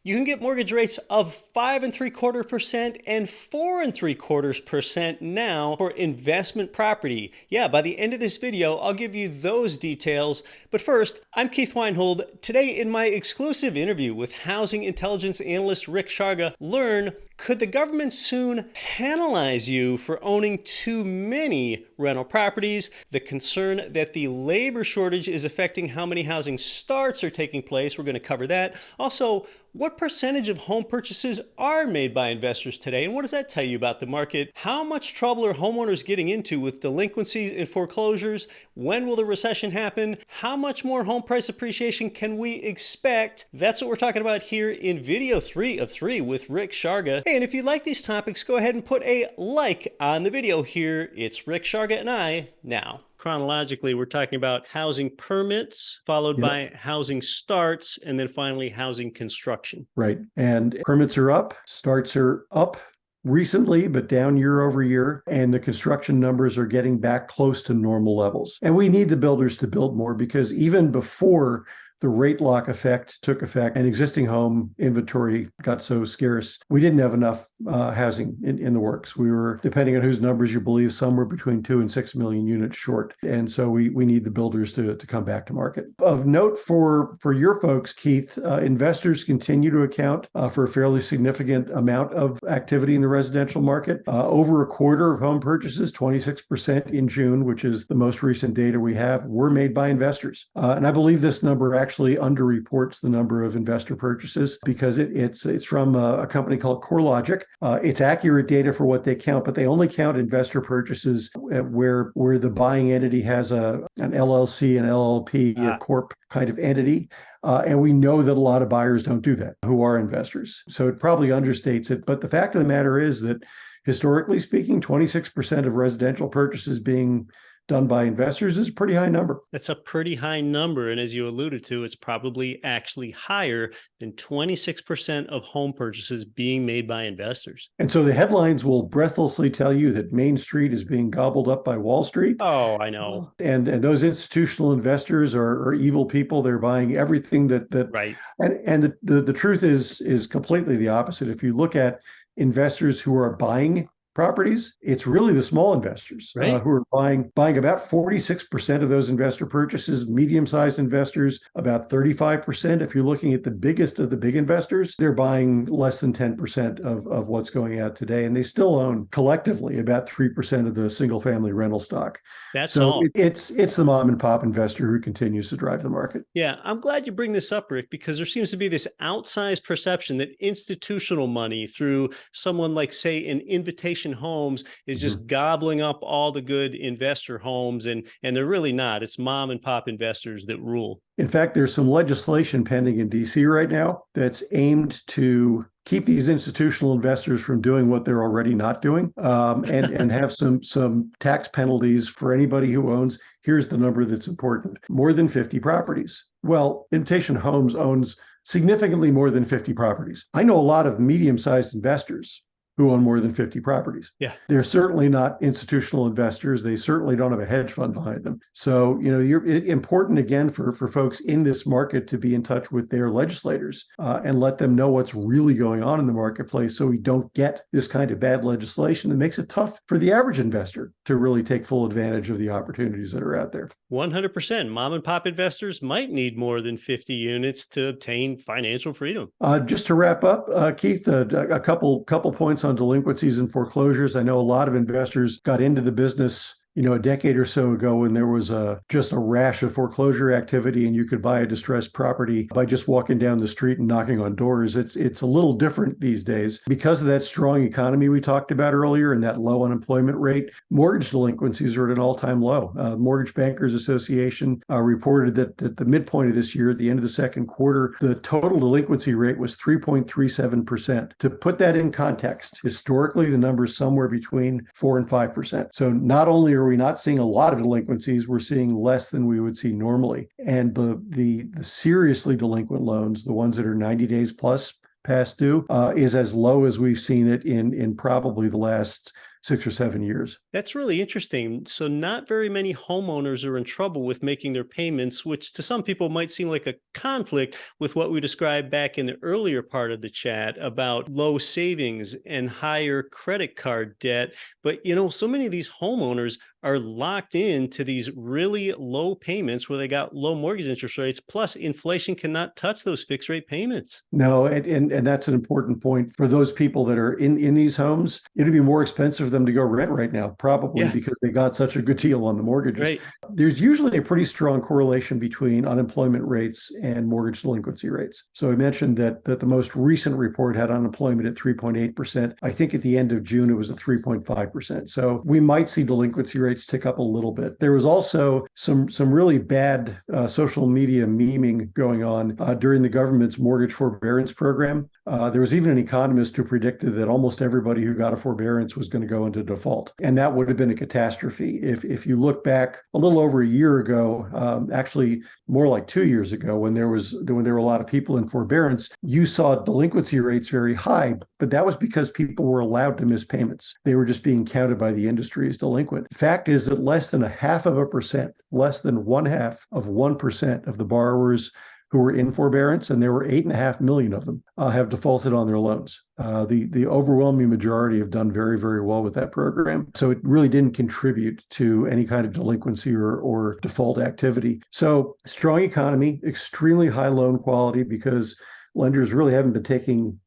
You can get mortgage rates of 5.75% and 4.75% now for investment property. Yeah, by the end of this video, I'll give you those details. But first, I'm Keith Weinhold. Today in my exclusive interview with housing intelligence analyst Rick Sharga, learn, could the government soon penalize you for owning too many rental properties? The concern that the labor shortage is affecting how many housing starts are taking place. We're going to cover that. Also, what percentage of home purchases are made by investors today? And what does that tell you about the market? How much trouble are homeowners getting into with delinquencies and foreclosures? When will the recession happen? How much more home price appreciation can we expect? That's what we're talking about here in video 3 of 3 with Rick Sharga. Hey, and if you like these topics, go ahead and put a like on the video here. It's Rick Sharga and I now. Chronologically, we're talking about housing permits, followed by housing starts, and then finally housing construction. Right. And permits are up, starts are up recently, but down year over year. And the construction numbers are getting back close to normal levels. And we need the builders to build more because even before the rate lock effect took effect and existing home inventory got so scarce, we didn't have enough housing in the works. We were, depending on whose numbers you believe, somewhere between 2 and 6 million units short. And so we need the builders to come back to market. Of note for your folks, Keith, investors continue to account for a fairly significant amount of activity in the residential market. Over a quarter of home purchases, 26% in June, which is the most recent data we have, were made by investors. And I believe this number actually underreports the number of investor purchases because it's from a company called CoreLogic. It's accurate data for what they count, but they only count investor purchases where the buying entity has an LLC, an LLP, a corp kind of entity. And we know that a lot of buyers don't do that, who are investors. So it probably understates it. But the fact of the matter is that historically speaking, 26% of residential purchases being done by investors is a pretty high number. That's a pretty high number. And as you alluded to, it's probably actually higher than 26% of home purchases being made by investors. And so the headlines will breathlessly tell you that Main Street is being gobbled up by Wall Street. Oh, I know. And those institutional investors are evil people. They're buying everything that right. And the truth is completely the opposite. If you look at investors who are buying properties, it's really the small investors who are buying about 46% of those investor purchases, medium-sized investors, about 35%. If you're looking at the biggest of the big investors, they're buying less than 10% of what's going out today. And they still own collectively about 3% of the single-family rental stock. That's so all. It's the mom and pop investor who continues to drive the market. Yeah, I'm glad you bring this up, Rick, because there seems to be this outsized perception that institutional money through someone like, say, an Invitation Homes is just gobbling up all the good investor homes, and they're really not. It's mom and pop investors that rule. In fact, there's some legislation pending in DC right now that's aimed to keep these institutional investors from doing what they're already not doing, and have some tax penalties for anybody who owns, here's the number that's important, more than 50 properties. Well, Invitation Homes owns significantly more than 50 properties. I know a lot of medium-sized investors who own more than 50 properties. Yeah. They're certainly not institutional investors. They certainly don't have a hedge fund behind them. So, you're important again for folks in this market to be in touch with their legislators and let them know what's really going on in the marketplace so we don't get this kind of bad legislation that makes it tough for the average investor to really take full advantage of the opportunities that are out there. 100%. Mom and pop investors might need more than 50 units to obtain financial freedom. Just to wrap up, Keith, a couple points on delinquencies and foreclosures. I know a lot of investors got into the business a decade or so ago when there was just a rash of foreclosure activity and you could buy a distressed property by just walking down the street and knocking on doors. It's a little different these days. Because of that strong economy we talked about earlier and that low unemployment rate, mortgage delinquencies are at an all-time low. Mortgage Bankers Association reported that at the midpoint of this year, at the end of the second quarter, the total delinquency rate was 3.37%. To put that in context, historically, the number is somewhere between 4 and 5%. So not only are we not seeing a lot of delinquencies, we're seeing less than we would see normally. And the seriously delinquent loans, the ones that are 90 days plus past due, is as low as we've seen it in probably the last 6 or 7 years. That's really interesting. So not very many homeowners are in trouble with making their payments, which to some people might seem like a conflict with what we described back in the earlier part of the chat about low savings and higher credit card debt. But, so many of these homeowners are locked into these really low payments where they got low mortgage interest rates. Plus, inflation cannot touch those fixed rate payments. No, and that's an important point for those people that are in these homes. It'd be more expensive for them to go rent right now, probably Yeah, because they got such a good deal on the mortgages. right. There's usually a pretty strong correlation between unemployment rates and mortgage delinquency rates. So I mentioned that the most recent report had unemployment at 3.8%. I think at the end of June, it was at 3.5%. So we might see delinquency rates tick up a little bit. There was also some really bad social media memeing going on during the government's mortgage forbearance program. There was even an economist who predicted that almost everybody who got a forbearance was going to go into default. And that would have been a catastrophe. If you look back a little over a year ago, actually more like 2 years ago, when there were a lot of people in forbearance, you saw delinquency rates very high, but that was because people were allowed to miss payments. They were just being counted by the industry as delinquent. Fact is that less than 0.5%, less than 0.1% of the borrowers who were in forbearance, and there were 8.5 million of them, have defaulted on their loans. The overwhelming majority have done very, very well with that program. So it really didn't contribute to any kind of delinquency or default activity. So strong economy, extremely high loan quality because lenders really haven't been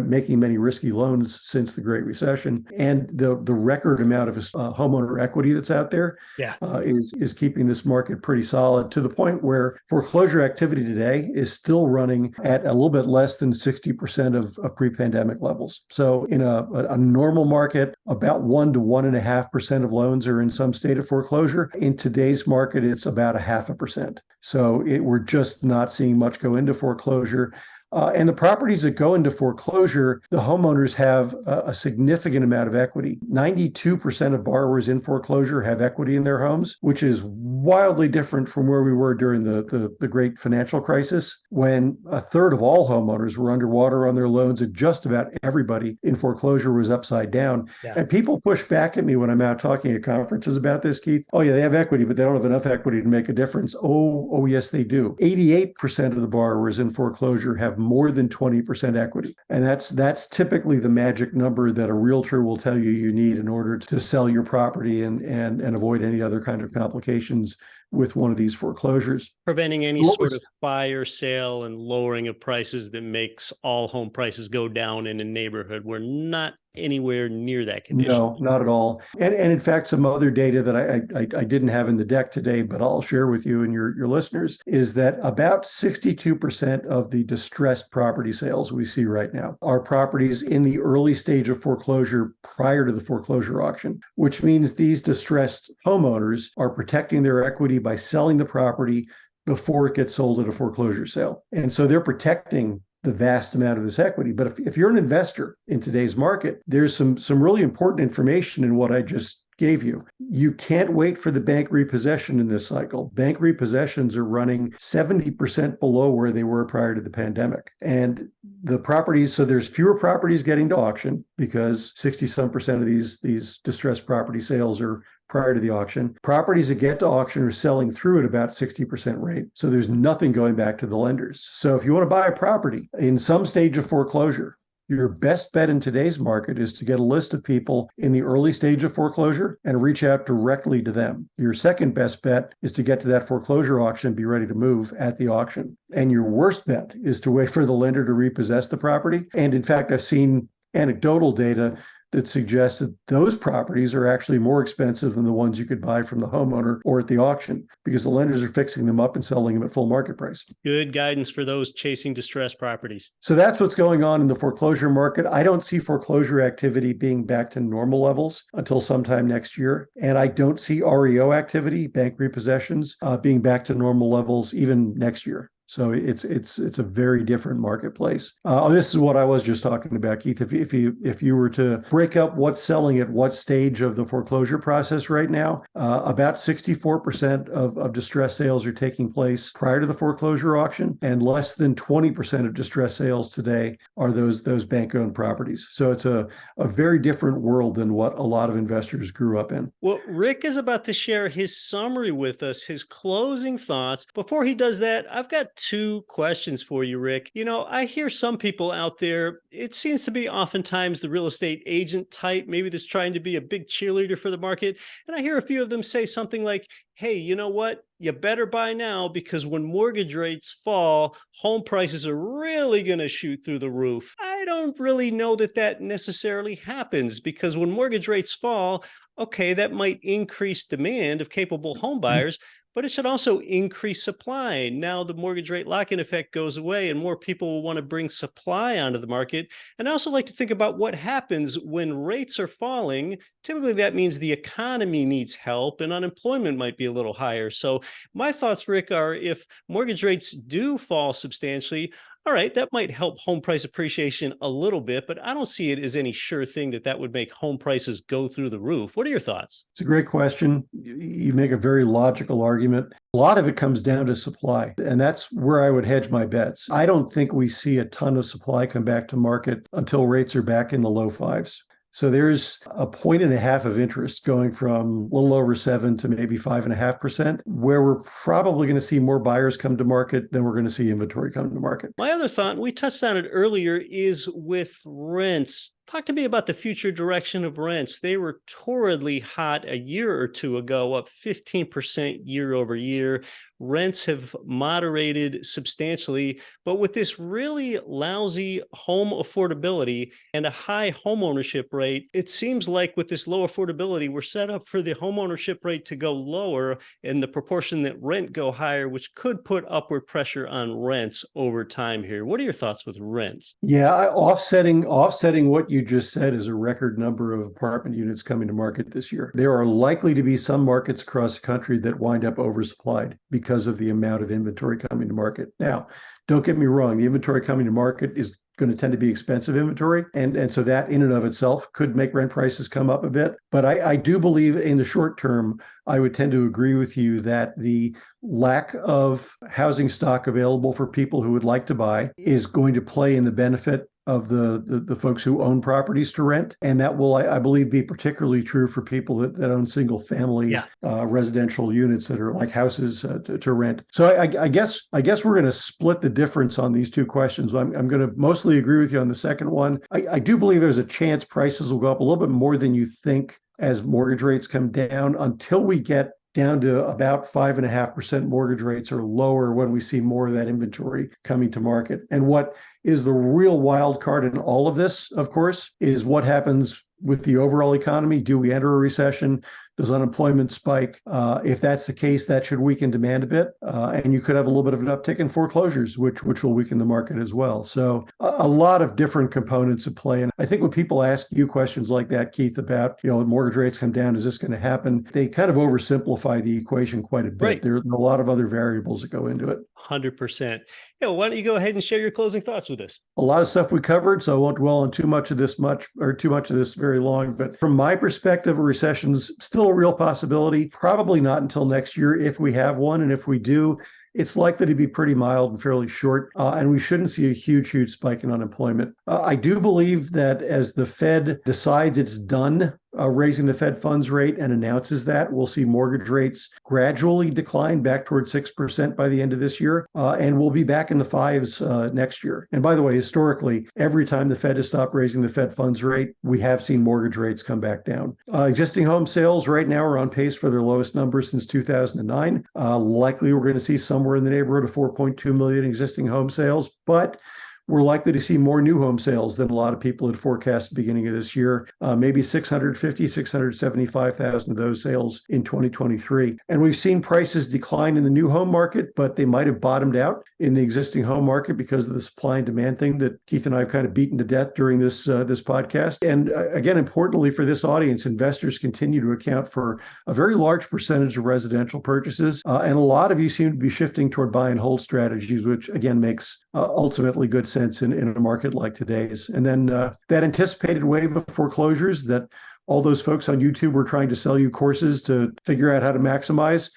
making many risky loans since the Great Recession, and the record amount of homeowner equity that's out there Yeah. is keeping this market pretty solid to the point where foreclosure activity today is still running at a little bit less than 60% of pre-pandemic levels. So in a normal market, about 1 to 1.5% of loans are in some state of foreclosure. In today's market, it's about 0.5%. So we're just not seeing much go into foreclosure. And the properties that go into foreclosure, the homeowners have a significant amount of equity. 92% of borrowers in foreclosure have equity in their homes, which is wildly different from where we were during the great financial crisis, when a third of all homeowners were underwater on their loans and just about everybody in foreclosure was upside down. Yeah. And people push back at me when I'm out talking at conferences about this, Keith. Oh, yeah, they have equity, but they don't have enough equity to make a difference. Oh, yes, they do. 88% of the borrowers in foreclosure have more than 20% equity. And that's typically the magic number that a realtor will tell you need in order to sell your property and avoid any other kind of complications with one of these foreclosures. Preventing any sort of fire sale and lowering of prices that makes all home prices go down in a neighborhood. We're not anywhere near that condition. No, not at all. And in fact, some other data that I didn't have in the deck today, but I'll share with you and your listeners, is that about 62% of the distressed property sales we see right now are properties in the early stage of foreclosure prior to the foreclosure auction, which means these distressed homeowners are protecting their equity by selling the property before it gets sold at a foreclosure sale. And so they're protecting the vast amount of this equity. But if you're an investor in today's market, there's some really important information in what I just gave you. You can't wait for the bank repossession in this cycle. Bank repossessions are running 70% below where they were prior to the pandemic. And the properties, so there's fewer properties getting to auction because 60-some% of these distressed property sales are prior to the auction. Properties that get to auction are selling through at about 60% rate. So there's nothing going back to the lenders. So if you want to buy a property in some stage of foreclosure, your best bet in today's market is to get a list of people in the early stage of foreclosure and reach out directly to them. Your second best bet is to get to that foreclosure auction and be ready to move at the auction. And your worst bet is to wait for the lender to repossess the property. And in fact, I've seen anecdotal data that suggests that those properties are actually more expensive than the ones you could buy from the homeowner or at the auction because the lenders are fixing them up and selling them at full market price. Good guidance for those chasing distressed properties. So that's what's going on in the foreclosure market. I don't see foreclosure activity being back to normal levels until sometime next year. And I don't see REO activity, bank repossessions, being back to normal levels even next year. So it's a very different marketplace. This is what I was just talking about, Keith. If you were to break up what's selling at what stage of the foreclosure process right now, about 64% of distress sales are taking place prior to the foreclosure auction, and less than 20% of distress sales today are those bank-owned properties. So it's a very different world than what a lot of investors grew up in. Well, Rick is about to share his summary with us, his closing thoughts. Before he does that, I've got two questions for you, Rick. I hear some people out there, it seems to be oftentimes the real estate agent type, maybe that's trying to be a big cheerleader for the market. And I hear a few of them say something like, hey, you know what? You better buy now because when mortgage rates fall, home prices are really going to shoot through the roof. I don't really know that that necessarily happens because when mortgage rates fall, okay, that might increase demand of capable home buyers, but it should also increase supply. Now the mortgage rate lock-in effect goes away and more people will want to bring supply onto the market. And I also like to think about what happens when rates are falling. Typically that means the economy needs help and unemployment might be a little higher. So my thoughts, Rick, are if mortgage rates do fall substantially, all right, that might help home price appreciation a little bit, but I don't see it as any sure thing that would make home prices go through the roof. What are your thoughts? It's a great question. You make a very logical argument. A lot of it comes down to supply, and that's where I would hedge my bets. I don't think we see a ton of supply come back to market until rates are back in the low fives. So there's a point and a half of interest going from a little over 7 to maybe 5.5%, where we're probably going to see more buyers come to market than we're going to see inventory come to market. My other thought, and we touched on it earlier, is with rents. Talk to me about the future direction of rents. They were torridly hot a year or two ago, up 15% year over year. Rents have moderated substantially, but with this really lousy home affordability and a high home ownership rate, it seems like with this low affordability, we're set up for the home ownership rate to go lower and the proportion that rent go higher, which could put upward pressure on rents over time here. What are your thoughts with rents? Yeah, offsetting what you just said is a record number of apartment units coming to market this year. There are likely to be some markets across the country that wind up oversupplied because of the amount of inventory coming to market. Now, don't get me wrong, the inventory coming to market is going to tend to be expensive inventory. And so that in and of itself could make rent prices come up a bit. But I do believe in the short term, I would tend to agree with you that the lack of housing stock available for people who would like to buy is going to play in the benefit of the folks who own properties to rent. And that will, I believe, be particularly true for people that own single family residential units that are like houses to rent. So I guess we're going to split the difference on these two questions. I'm going to mostly agree with you on the second one. I do believe there's a chance prices will go up a little bit more than you think as mortgage rates come down until we get down to about 5.5% mortgage rates or lower when we see more of that inventory coming to market. And what is the real wild card in all of this, of course, is what happens with the overall economy. Do we enter a recession? Does unemployment spike? If that's the case, that should weaken demand a bit. And you could have a little bit of an uptick in foreclosures, which will weaken the market as well. So a lot of different components at play. And I think when people ask you questions like that, Keith, about, mortgage rates come down, is this going to happen? They kind of oversimplify the equation quite a bit. Right. There are a lot of other variables that go into it. 100%. Yeah, why don't you go ahead and share your closing thoughts with us? A lot of stuff we covered, so I won't dwell on too much of this very long. But from my perspective, a recession's still a real possibility. Probably not until next year if we have one. And if we do, it's likely to be pretty mild and fairly short, and we shouldn't see a huge spike in unemployment. I do believe that as the Fed decides it's done raising the Fed funds rate and announces that, we'll see mortgage rates gradually decline back toward 6% by the end of this year, and we'll be back in the fives next year. And by the way, historically, every time the Fed has stopped raising the Fed funds rate, we have seen mortgage rates come back down. Existing home sales right now are on pace for their lowest number since 2009. Likely we're going to see somewhere in the neighborhood of 4.2 million existing home sales, but we're likely to see more new home sales than a lot of people had forecast at the beginning of this year, maybe 650, 675,000 of those sales in 2023. And we've seen prices decline in the new home market, but they might have bottomed out in the existing home market because of the supply and demand thing that Keith and I have kind of beaten to death during this podcast. And again, importantly for this audience, investors continue to account for a very large percentage of residential purchases. And a lot of you seem to be shifting toward buy and hold strategies, which again makes ultimately good sense in a market like today's. And then that anticipated wave of foreclosures that all those folks on YouTube were trying to sell you courses to figure out how to maximize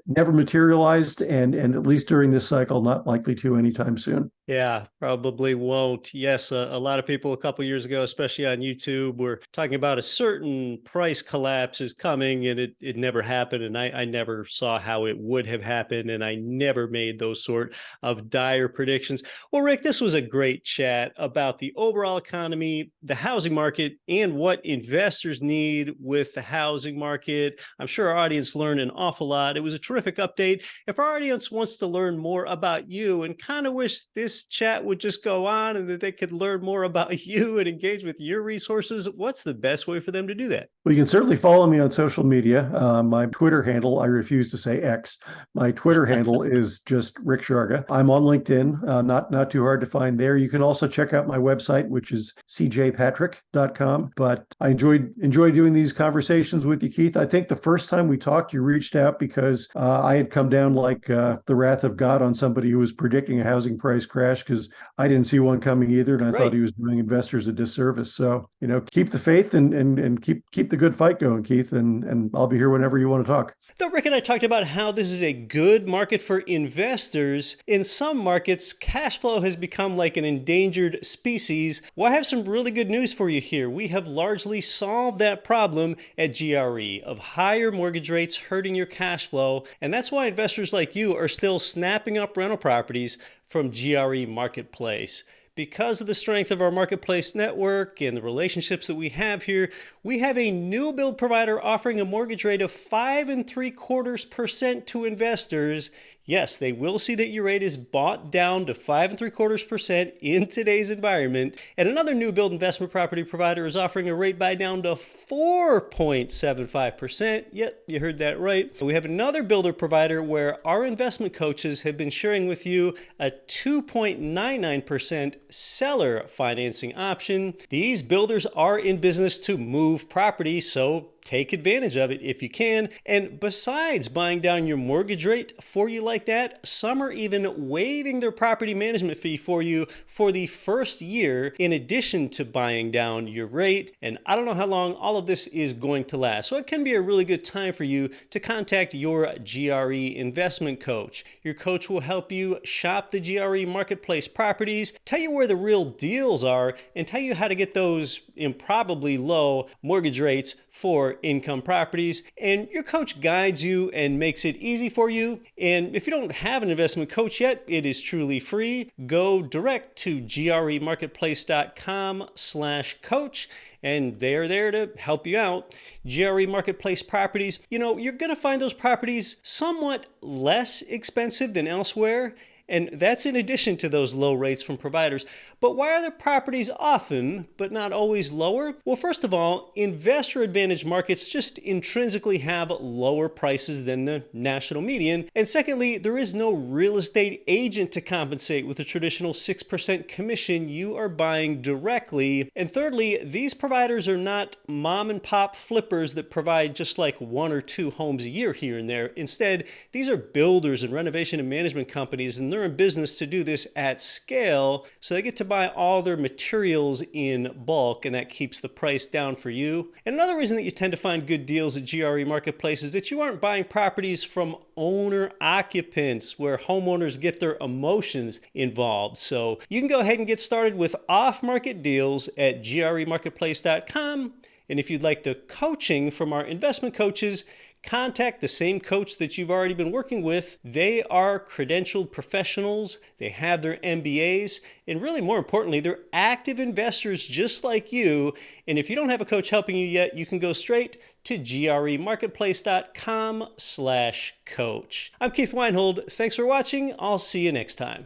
never materialized, and at least during this cycle, not likely to anytime soon. Yeah, probably won't. Yes, a lot of people a couple years ago, especially on YouTube, were talking about a certain price collapse is coming, and it never happened. And I never saw how it would have happened, and I never made those sort of dire predictions. Well, Rick, this was a great chat about the overall economy, the housing market, and what investors need with the housing market. I'm sure our audience learned an awful lot. It was a terrific update. If our audience wants to learn more about you and kind of wish this chat would just go on and that they could learn more about you and engage with your resources, what's the best way for them to do that? Well, you can certainly follow me on social media. My Twitter handle, I refuse to say X. My Twitter handle is just Rick Sharga. I'm on LinkedIn, not too hard to find there. You can also check out my website, which is cjpatrick.com. But I enjoy doing these conversations with you, Keith. I think the first time we talked, you reached out because I had come down like the wrath of God on somebody who was predicting a housing price crash because I didn't see one coming either, and I thought he was doing investors a disservice. So, keep the faith and keep the good fight going, Keith, and I'll be here whenever you want to talk. Though Rick and I talked about how this is a good market for investors, in some markets, cash flow has become like an endangered species. Well, I have some really good news for you here. We have largely solved that problem at GRE of higher mortgage rates hurting your cash flow, and that's why investors like you are still snapping up rental properties from GRE Marketplace. Because of the strength of our marketplace network and the relationships that we have here, we have a new build provider offering a mortgage rate of 5.75% to investors. Yes, they will see that your rate is bought down to 5.75% in today's environment. And another new build investment property provider is offering a rate buy down to 4.75%. Yep, you heard that right. We have another builder provider where our investment coaches have been sharing with you a 2.99% seller financing option. These builders are in business to move property, so take advantage of it if you can. And besides buying down your mortgage rate for you like that, some are even waiving their property management fee for you for the first year in addition to buying down your rate. And I don't know how long all of this is going to last. So it can be a really good time for you to contact your GRE investment coach. Your coach will help you shop the GRE marketplace properties, tell you where the real deals are, and tell you how to get those improbably low mortgage rates for income properties. And your coach guides you and makes it easy for you. And if you don't have an investment coach yet, it is truly free. Go direct to gremarketplace.com/coach. And they're there to help you out. GRE Marketplace properties, you're going to find those properties somewhat less expensive than elsewhere. And that's in addition to those low rates from providers. But why are the properties often, but not always lower? Well, first of all, investor advantage markets just intrinsically have lower prices than the national median. And secondly, there is no real estate agent to compensate with a traditional 6% commission. You are buying directly. And thirdly, these providers are not mom and pop flippers that provide just like one or two homes a year here and there. Instead, these are builders and renovation and management companies, and they're in business to do this at scale, so they get to buy all their materials in bulk, and that keeps the price down for you. And another reason that you tend to find good deals at GRE Marketplace is that you aren't buying properties from owner occupants where homeowners get their emotions involved. So you can go ahead and get started with off-market deals at gremarketplace.com. And if you'd like the coaching from our investment coaches, contact the same coach that you've already been working with. They are credentialed professionals. They have their MBAs. And really, more importantly, they're active investors just like you. And if you don't have a coach helping you yet, you can go straight to gremarketplace.com/coach. I'm Keith Weinhold. Thanks for watching. I'll see you next time.